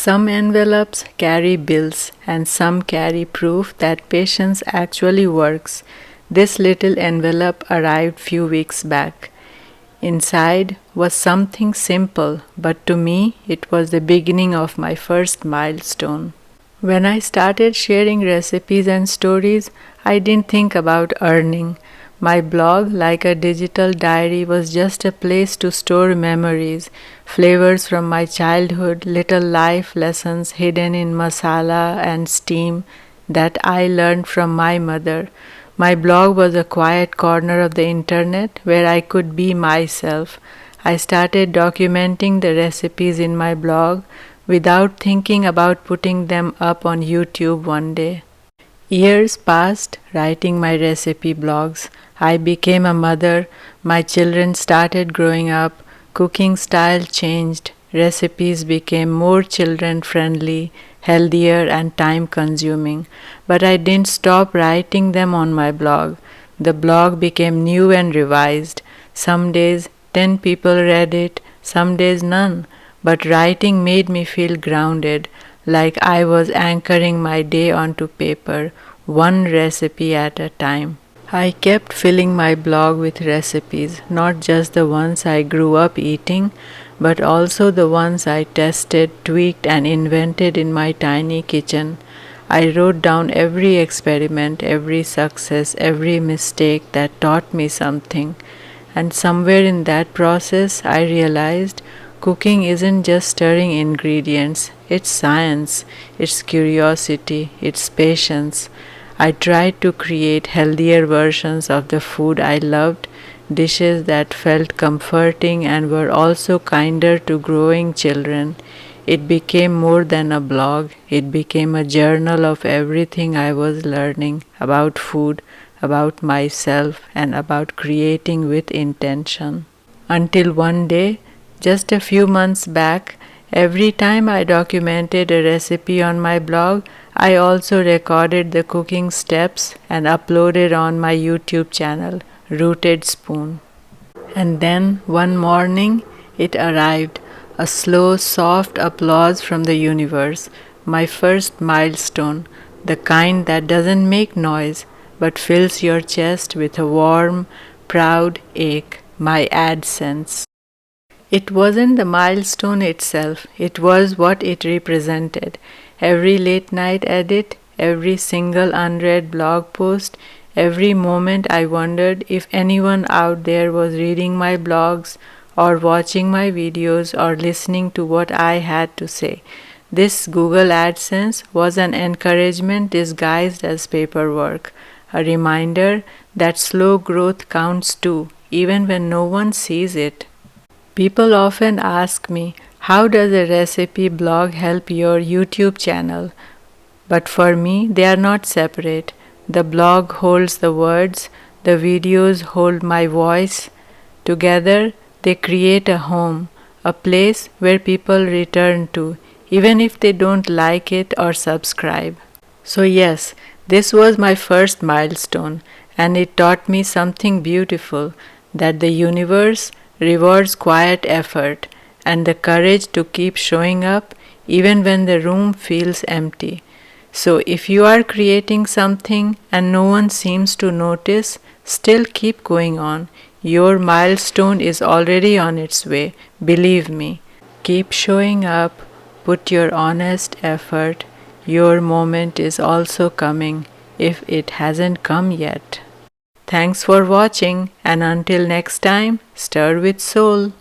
Some envelopes carry bills and some carry proof that patience actually works. This little envelope arrived few weeks back. Inside was something simple, but to me it was the beginning of my first milestone. When I started sharing recipes and stories, I didn't think about earning. My blog, like a digital diary, was just a place to store memories, flavors from my childhood, little life lessons hidden in masala and steam that I learned from my mother. My blog was a quiet corner of the internet where I could be myself. I started documenting the recipes in my blog without thinking about putting them up on YouTube one day. Years passed writing my recipe blogs. I became a mother, my children started growing up, cooking style changed, recipes became more children friendly, healthier and time consuming. But I didn't stop writing them on my blog. The blog became new and revised. Some days 10 people read it, some days none. But writing made me feel grounded, like I was anchoring my day onto paper, one recipe at a time. I kept filling my blog with recipes, not just the ones I grew up eating, but also the ones I tested, tweaked, and invented in my tiny kitchen. I wrote down every experiment, every success, every mistake that taught me something. And somewhere in that process, I realized cooking isn't just stirring ingredients, it's science, it's curiosity, it's patience. I tried to create healthier versions of the food I loved, dishes that felt comforting and were also kinder to growing children. It became more than a blog, it became a journal of everything I was learning about food, about myself, and about creating with intention. Until one day, just a few months back, every time I documented a recipe on my blog, I also recorded the cooking steps and uploaded on my YouTube channel, Rooted Spoon. And then one morning it arrived, a slow, soft applause from the universe, my first milestone, the kind that doesn't make noise but fills your chest with a warm, proud ache, my AdSense. It wasn't the milestone itself, it was what it represented. Every late night edit, every single unread blog post, every moment I wondered if anyone out there was reading my blogs or watching my videos or listening to what I had to say. This Google AdSense was an encouragement disguised as paperwork, a reminder that slow growth counts too, even when no one sees it. People often ask me, how does a recipe blog help your YouTube channel? But for me, they are not separate. The blog holds the words, the videos hold my voice. Together, they create a home, a place where people return to, even if they don't like it or subscribe. So yes, this was my first milestone, and it taught me something beautiful, that the universe rewards quiet effort and the courage to keep showing up even when the room feels empty. So if you are creating something and no one seems to notice, still keep going on. Your milestone is already on its way, believe me. Keep showing up, put your honest effort. Your moment is also coming if it hasn't come yet. Thanks for watching, and until next time, stir with soul.